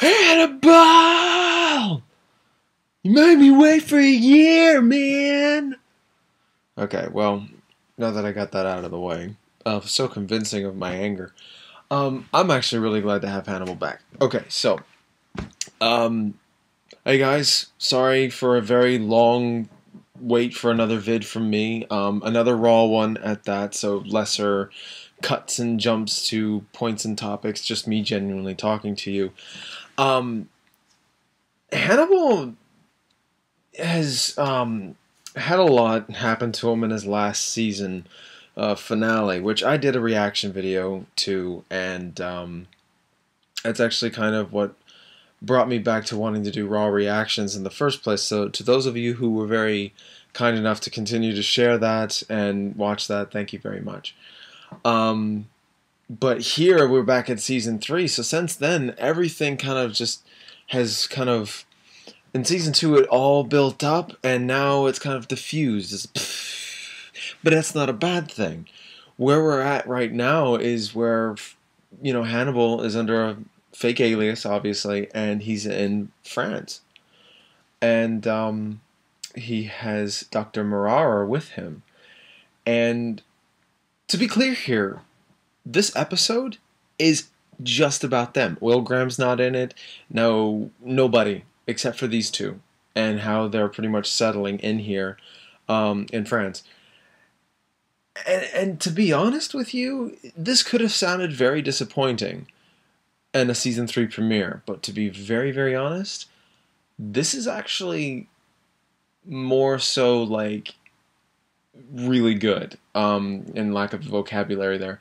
Hannibal! You made me wait for a year, man! Okay, well, now that I got that out of the way, so convincing of my anger, I'm actually really glad to have Hannibal back. Okay, so, um, hey guys, sorry for a very long wait for another vid from me. Another raw one at that, so lesser cuts and jumps to points and topics, just me genuinely talking to you. Um, Hannibal has had a lot happen to him in his last season finale, which I did a reaction video to, and that's actually kind of what brought me back to wanting to do raw reactions in the first place. So to those of you who were very kind enough to continue to share that and watch that, thank you very much. But here we're back at season 3, so since then everything kind of just has kind of, in season 2 it all built up and now it's kind of diffused. But that's not a bad thing. Where we're at right now is where, Hannibal is under a fake alias, obviously, and he's in France. And he has Dr. Marara with him. And to be clear here, this episode is just about them. Will Graham's not in it. No, nobody except for these two and how they're pretty much settling in here in France. And to be honest with you, this could have sounded very disappointing in a season 3 premiere. But to be very, very honest, this is actually more so like really good. In lack of vocabulary there.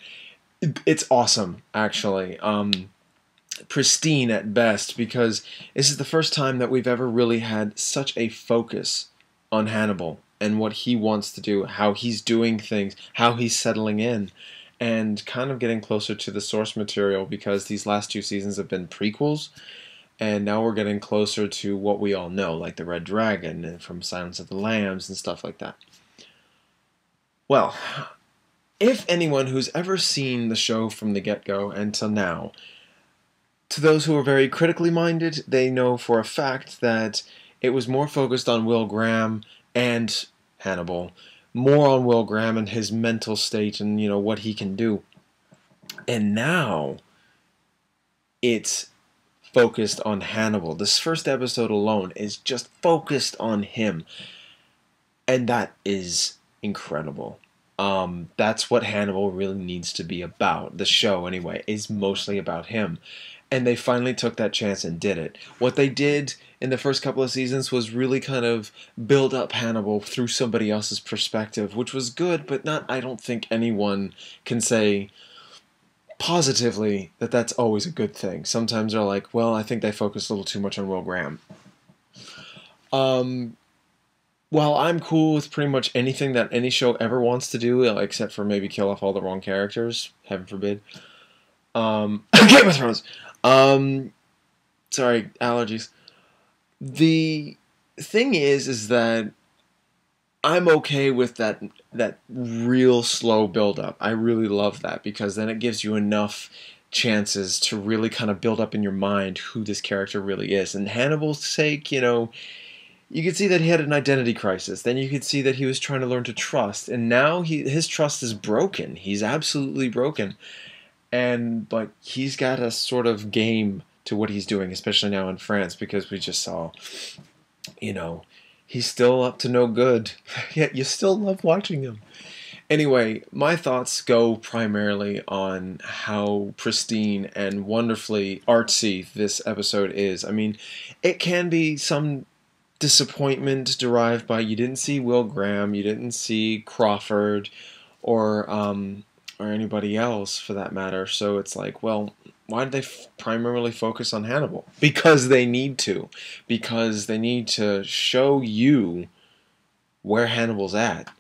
It's awesome, actually. Pristine at best, because this is the first time that we've ever really had such a focus on Hannibal and what he wants to do, how he's doing things, how he's settling in, and kind of getting closer to the source material, because these last 2 seasons have been prequels, and now we're getting closer to what we all know, like the Red Dragon and from Silence of the Lambs and stuff like that. Well, if anyone who's ever seen the show from the get-go until now, to those who are very critically minded, they know for a fact that it was more focused on Will Graham and Hannibal, more on Will Graham and his mental state and, what he can do. And now it's focused on Hannibal. This first episode alone is just focused on him. And that is incredible. That's what Hannibal really needs to be about. The show, anyway, is mostly about him. And they finally took that chance and did it. What they did in the first couple of seasons was really kind of build up Hannibal through somebody else's perspective, which was good, but not, I don't think anyone can say positively that that's always a good thing. Sometimes they're like, well, I think they focused a little too much on Will Graham. Well, I'm cool with pretty much anything that any show ever wants to do, except for maybe kill off all the wrong characters. Heaven forbid. Game of Thrones. Sorry, allergies. The thing is that I'm okay with that real slow build-up. I really love that, because then it gives you enough chances to really kind of build up in your mind who this character really is. And Hannibal's sake, you could see that he had an identity crisis. Then you could see that he was trying to learn to trust. And now his trust is broken. He's absolutely broken. But he's got a sort of game to what he's doing, especially now in France, because we just saw, he's still up to no good. Yet you still love watching him. Anyway, my thoughts go primarily on how pristine and wonderfully artsy this episode is. I mean, it can be some disappointment derived by you didn't see Will Graham, you didn't see Crawford, or anybody else for that matter. So it's like, well, why did they primarily focus on Hannibal? Because they need to. Because they need to show you where Hannibal's at.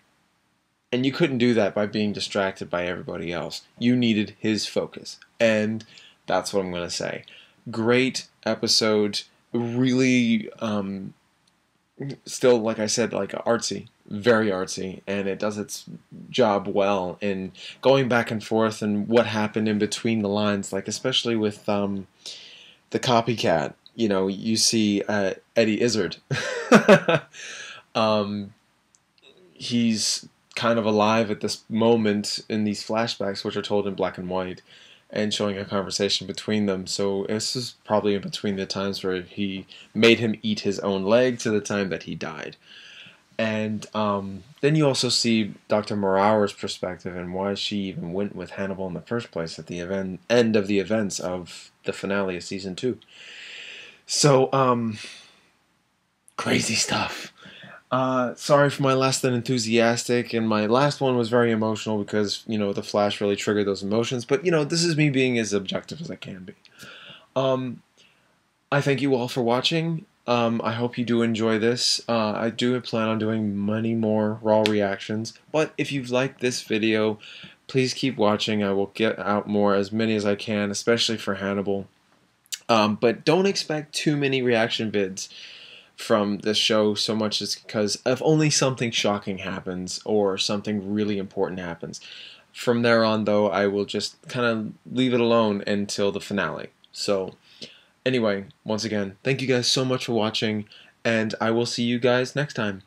And you couldn't do that by being distracted by everybody else. You needed his focus. And that's what I'm going to say. Great episode. Really, still, like I said, like artsy. Very artsy. And it does its job well in going back and forth and what happened in between the lines. Like, especially with the copycat. You know, you see Eddie Izzard. um, he's kind of alive at this moment in these flashbacks, which are told in black and white, and showing a conversation between them. So this is probably in between the times where he made him eat his own leg to the time that he died. And then you also see Dr. Moraur's perspective and why she even went with Hannibal in the first place at the end of the events of the finale of season 2. So, crazy stuff. Sorry for my less than enthusiastic, and my last one was very emotional because, you know, the Flash really triggered those emotions, but, you know, this is me being as objective as I can be. I thank you all for watching. I hope you do enjoy this. I do plan on doing many more Raw reactions, but if you've liked this video, please keep watching. I will get out more, as many as I can, especially for Hannibal. But don't expect too many reaction vids from this show so much as because if only something shocking happens or something really important happens. From there on, though, I will just kind of leave it alone until the finale. So, anyway, once again, thank you guys so much for watching, and I will see you guys next time.